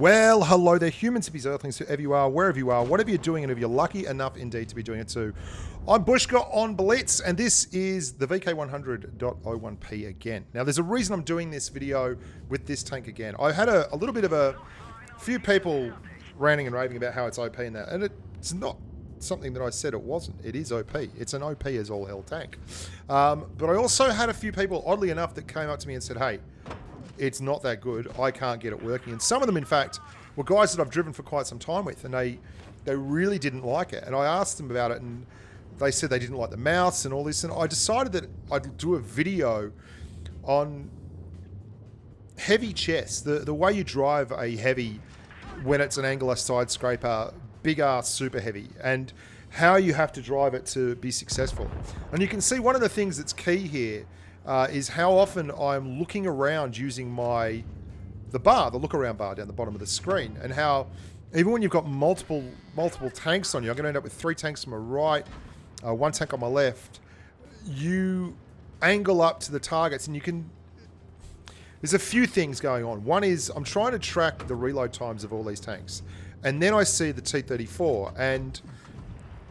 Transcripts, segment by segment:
Well, hello there, humans, hippies, earthlings, whoever you are, wherever you are, whatever you're doing, and if you're lucky enough indeed to be doing it too. I'm Bushka on Blitz, and this is the VK100.01p again. Now, there's a reason I'm doing this video with this tank again. I had a little bit of a few people ranting and raving about how it's OP in that, and it's not something that I said it wasn't. It is OP. It's an OP as all hell tank. But I also had a few people, oddly enough, that came up to me and said, hey, it's not that good. I can't get it working. And some of them, in fact, were guys that I've driven for quite some time with, and they really didn't like it. And I asked them about it, and they said they didn't like the mouse and all this. And I decided that I'd do a video on heavy chess, the way you drive a heavy when it's an angular side scraper, big ass super heavy, and how you have to drive it to be successful. And you can see one of the things that's key here is how often I'm looking around using the look around bar down the bottom of the screen, and how even when you've got multiple tanks on you, I'm going to end up with 3 tanks on my right, 1 tank on my left, you angle up to the targets, and there's a few things going on. One is I'm trying to track the reload times of all these tanks, and then I see the T-34, and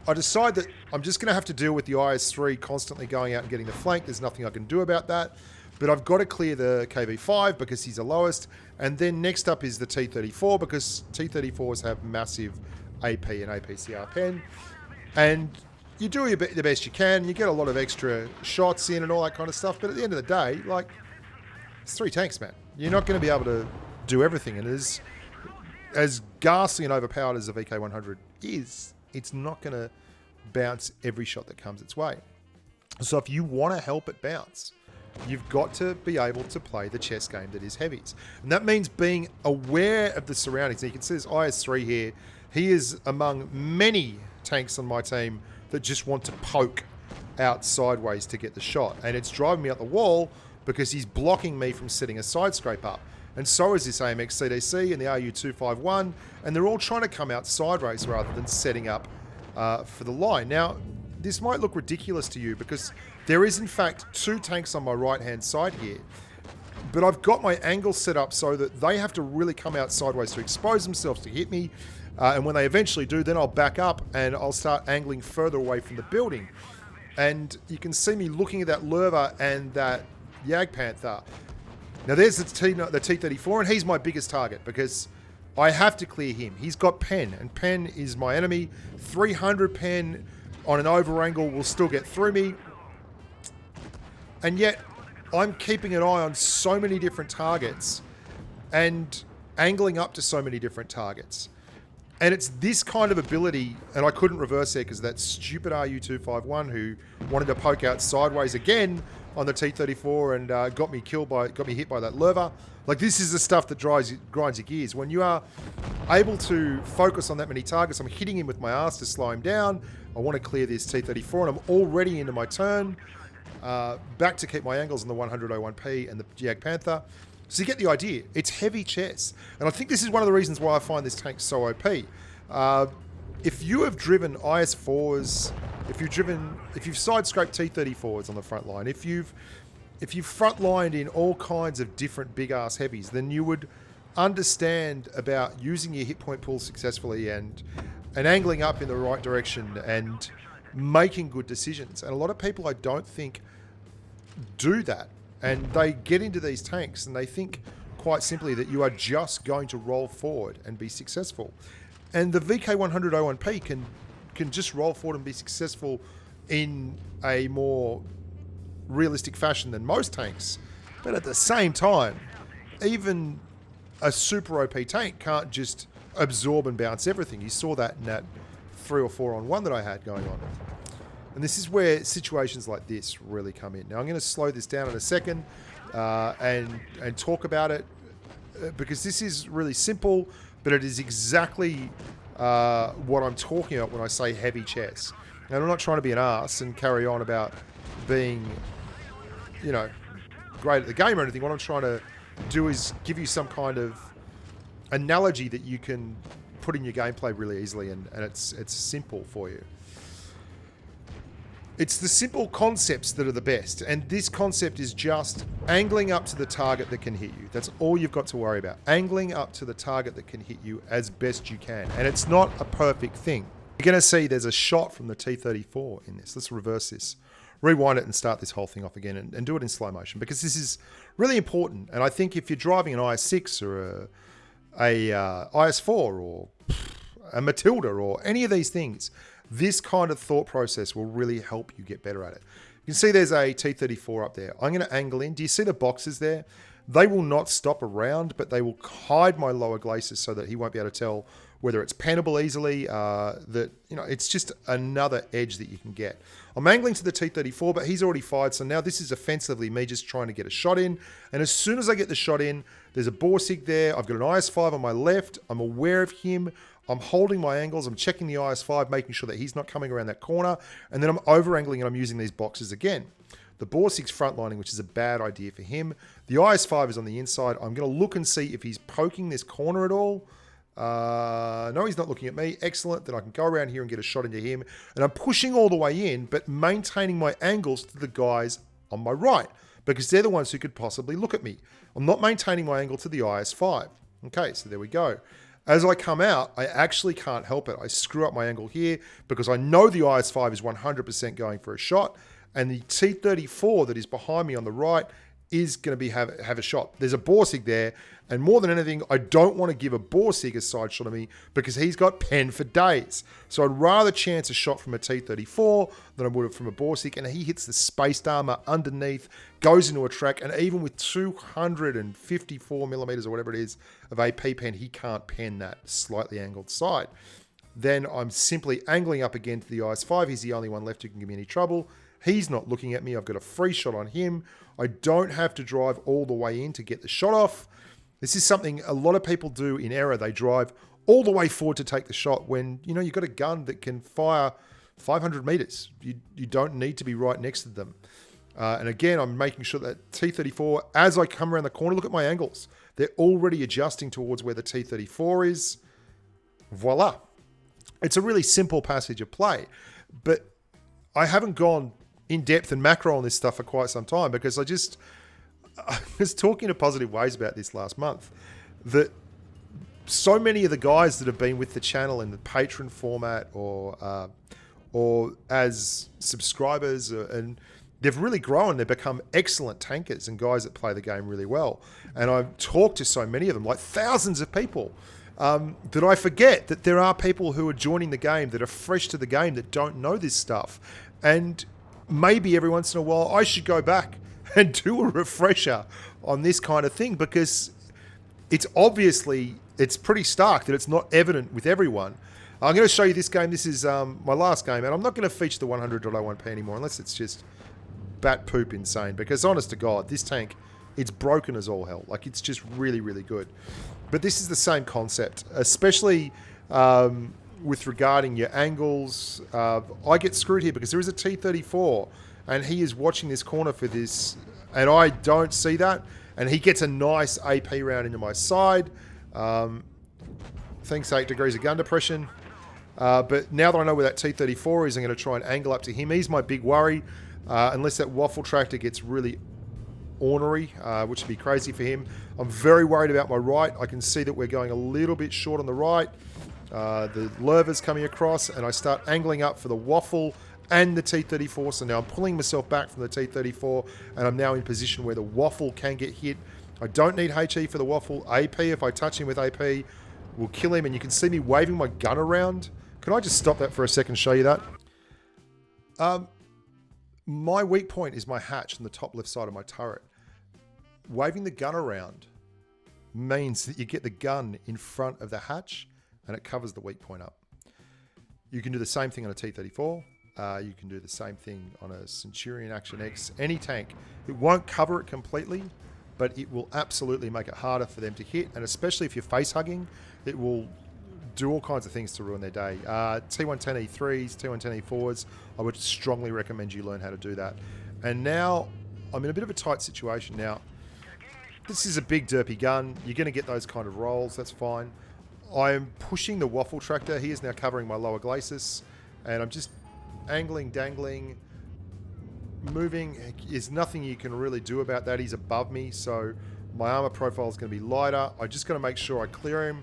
I decide that I'm just going to have to deal with the IS-3 constantly going out and getting the flank. There's nothing I can do about that. But I've got to clear the KV-5 because he's the lowest. And then next up is the T-34 because T-34s have massive AP and APCR pen. And you do the best you can. You get a lot of extra shots in and all that kind of stuff. But at the end of the day, like, it's 3 tanks, man. You're not going to be able to do everything. And as ghastly and overpowered as the VK100 is, it's not going to bounce every shot that comes its way. So if you want to help it bounce, you've got to be able to play the chess game that is heavies. And that means being aware of the surroundings. And you can see this IS-3 here. He is among many tanks on my team that just want to poke out sideways to get the shot. And it's driving me up the wall because he's blocking me from setting a side scrape up. And so is this AMX CDC and the RU251, and they're all trying to come out sideways rather than setting up for the line. Now, this might look ridiculous to you because there is in fact 2 tanks on my right-hand side here, but I've got my angle set up so that they have to really come out sideways to expose themselves to hit me, and when they eventually do, then I'll back up and I'll start angling further away from the building. And you can see me looking at that Lurva and that Jagdpanther. Now there's the T-34, and he's my biggest target because I have to clear him. He's got pen, and pen is my enemy. 300 pen on an over angle will still get through me. And yet, I'm keeping an eye on so many different targets and angling up to so many different targets. And it's this kind of ability, and I couldn't reverse there because that stupid RU251 who wanted to poke out sideways again on the T-34 and got me hit by that Lurva. Like, this is the stuff that grinds your gears. When you are able to focus on that many targets, I'm hitting him with my arse to slow him down. I want to clear this T-34, and I'm already into my turn. Back to keep my angles on the 100.01p and the Jagdpanther. So you get the idea. It's heavy chess. And I think this is one of the reasons why I find this tank so OP. If you have driven IS-4s, if you've side-scraped T-34s on the front line, if you've front-lined in all kinds of different big-ass heavies, then you would understand about using your hit point pool successfully and angling up in the right direction and making good decisions. And a lot of people, I don't think, do that. And they get into these tanks and they think quite simply that you are just going to roll forward and be successful. And the VK100.01p can just roll forward and be successful in a more realistic fashion than most tanks. But at the same time, even a super OP tank can't just absorb and bounce everything. You saw that in that 3 or 4 on 1 that I had going on. And this is where situations like this really come in. Now I'm going to slow this down in a second and talk about it because this is really simple, but it is exactly what I'm talking about when I say heavy chess. And I'm not trying to be an ass and carry on about being, great at the game or anything. What I'm trying to do is give you some kind of analogy that you can put in your gameplay really easily, and it's simple for you. It's the simple concepts that are the best. And this concept is just angling up to the target that can hit you. That's all you've got to worry about. Angling up to the target that can hit you as best you can. And it's not a perfect thing. You're going to see there's a shot from the T-34 in this. Let's reverse this. Rewind it and start this whole thing off again and do it in slow motion, because this is really important. And I think if you're driving an IS-6 or a IS-4 or a Matilda or any of these things, this kind of thought process will really help you get better at it. You can see there's a T-34 up there. I'm going to angle in. Do you see the boxes there? They will not stop around, but they will hide my lower glacis so that he won't be able to tell whether it's pannable easily. It's just another edge that you can get. I'm angling to the T-34, but he's already fired. So now this is offensively me just trying to get a shot in. And as soon as I get the shot in, there's a Borsig there. I've got an IS-5 on my left. I'm aware of him. I'm holding my angles. I'm checking the IS-5, making sure that he's not coming around that corner. And then I'm over-angling and I'm using these boxes again. The Borsig's frontlining, which is a bad idea for him. The IS-5 is on the inside. I'm going to look and see if he's poking this corner at all. No, he's not looking at me. Excellent. Then I can go around here and get a shot into him. And I'm pushing all the way in, but maintaining my angles to the guys on my right, because they're the ones who could possibly look at me. I'm not maintaining my angle to the IS-5. Okay, so there we go. As I come out, I actually can't help it. I screw up my angle here because I know the IS-5 is 100% going for a shot, and the T-34 that is behind me on the right is going to have a shot. There's a Borsig there, and more than anything, I don't want to give a Borsig a side shot of me because he's got pen for days. So I'd rather chance a shot from a T-34 than I would have from a Borsig, and he hits the spaced armor underneath, goes into a track, and even with 254 millimeters or whatever it is of AP pen, he can't pen that slightly angled side. Then I'm simply angling up again to the IS-5. He's the only one left who can give me any trouble. He's not looking at me. I've got a free shot on him. I don't have to drive all the way in to get the shot off. This is something a lot of people do in error. They drive all the way forward to take the shot when, you've got a gun that can fire 500 meters. You don't need to be right next to them. And again, I'm making sure that T-34, as I come around the corner, look at my angles. They're already adjusting towards where the T-34 is. Voila. It's a really simple passage of play. But I haven't gone in depth and macro on this stuff for quite some time because I was talking in positive ways about this last month, that so many of the guys that have been with the channel in the patron format or as subscribers, and they've really grown. They've become excellent tankers and guys that play the game really well. And I've talked to so many of them, like thousands of people, that I forget that there are people who are joining the game that are fresh to the game that don't know this stuff. And maybe every once in a while I should go back and do a refresher on this kind of thing, because it's pretty stark that it's not evident with everyone. I'm going to show you this game. This is my last game, and I'm not going to feature the 100.01p anymore unless it's just bat poop insane, because honest to God, this tank, it's broken as all hell. Like, it's just really, really good. But this is the same concept, especially with regarding your angles. I get screwed here because there is a T-34 and he is watching this corner for this, and I don't see that, and he gets a nice AP round into my side. Thanks 8 degrees of gun depression. But now that I know where that T-34 is, I'm going to try and angle up to him. He's my big worry, unless that waffle tractor gets really ornery, which would be crazy for him. I'm very worried about my right. I can see that we're going a little bit short on the right. The Lerva's coming across, and I start angling up for the waffle and the T-34. So now I'm pulling myself back from the T-34, and I'm now in position where the waffle can get hit. I don't need HE for the waffle. AP, if I touch him with AP, will kill him. And you can see me waving my gun around. Can I just stop that for a second and show you that? My weak point is my hatch on the top left side of my turret. Waving the gun around means that you get the gun in front of the hatch and it covers the weak point up. You can do the same thing on a T-34. You can do the same thing on a Centurion Action X, any tank. It won't cover it completely, but it will absolutely make it harder for them to hit. And especially if you're face hugging, it will do all kinds of things to ruin their day. T110E3s, T110E4s, I would strongly recommend you learn how to do that. And now I'm in a bit of a tight situation now. This is a big derpy gun. You're going to get those kind of rolls. That's fine. I'm pushing the waffle tractor. He is now covering my lower glacis, and I'm just angling, dangling, moving. There's nothing you can really do about that. He's above me, so my armor profile is going to be lighter. I just got to make sure I clear him.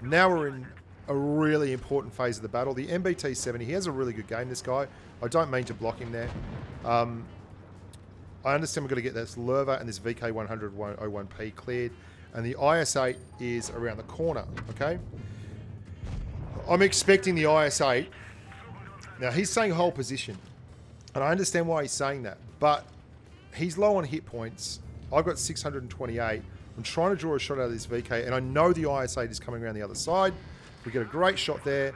Now we're in a really important phase of the battle. The MBT-70, he has a really good game, this guy. I don't mean to block him there. I understand we've got to get this Lerva and this VK100-01P cleared, and the IS-8 is around the corner, okay? I'm expecting the IS-8. Now, he's saying hold position, and I understand why he's saying that, but he's low on hit points. I've got 628. I'm trying to draw a shot out of this VK, and I know the IS-8 is coming around the other side. We get a great shot there.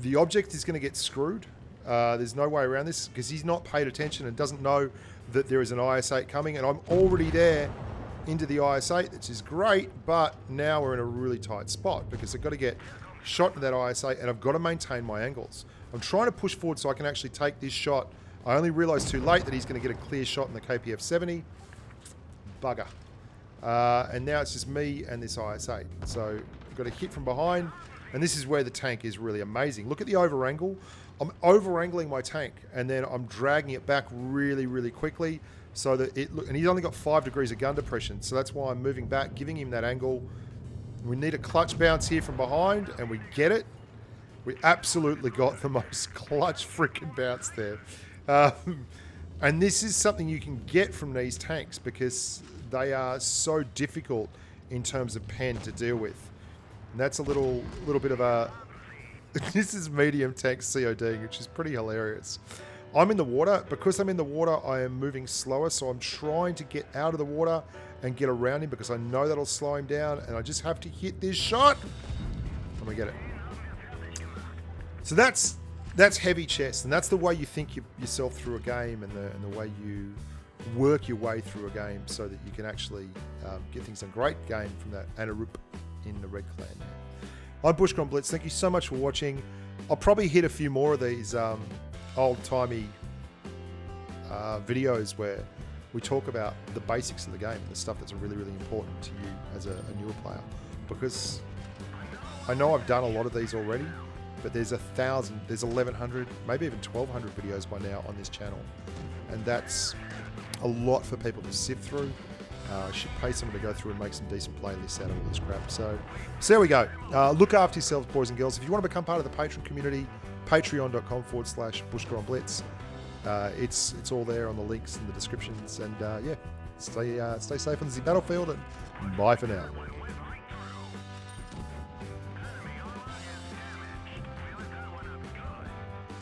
The object is going to get screwed. There's no way around this because he's not paid attention and doesn't know that there is an IS-8 coming, and I'm already there into the IS-8, which is great, but now we're in a really tight spot because I've got to get shot into that IS-8 and I've got to maintain my angles. I'm trying to push forward so I can actually take this shot. I only realised too late that he's going to get a clear shot in the KPF-70. Bugger. And now it's just me and this IS-8. So I've got a hit from behind, and this is where the tank is really amazing. Look at the over angle. I'm over angling my tank, and then I'm dragging it back really, really quickly so that it look. And he's only got 5 degrees of gun depression, so that's why I'm moving back, giving him that angle. We need a clutch bounce here from behind, and we get it. We absolutely got the most clutch freaking bounce there. And this is something you can get from these tanks because they are so difficult in terms of pen to deal with. And that's a little bit of a... This is medium tank COD, which is pretty hilarious. I'm in the water. Because I'm in the water, I am moving slower, so I'm trying to get out of the water and get around him because I know that'll slow him down, and I just have to hit this shot. And we get it. So that's heavy chest, and that's the way you think yourself through a game, and the way you work your way through a game so that you can actually get things done. Great game from that Anarup in the Red Clan. I'm Bushka on Blitz. Thank you so much for watching. I'll probably hit a few more of these old-timey videos where we talk about the basics of the game and the stuff that's really, really important to you as a newer player. Because I know I've done a lot of these already, but there's 1,000, there's 1,100, maybe even 1,200 videos by now on this channel. And that's a lot for people to sift through. I should pay someone to go through and make some decent playlists out of all this crap. So there we go. Look after yourselves, boys and girls. If you want to become part of the Patreon community, patreon.com/Bushka on Blitz. It's all there on the links in the descriptions. And yeah, stay safe on the battlefield, and bye for now.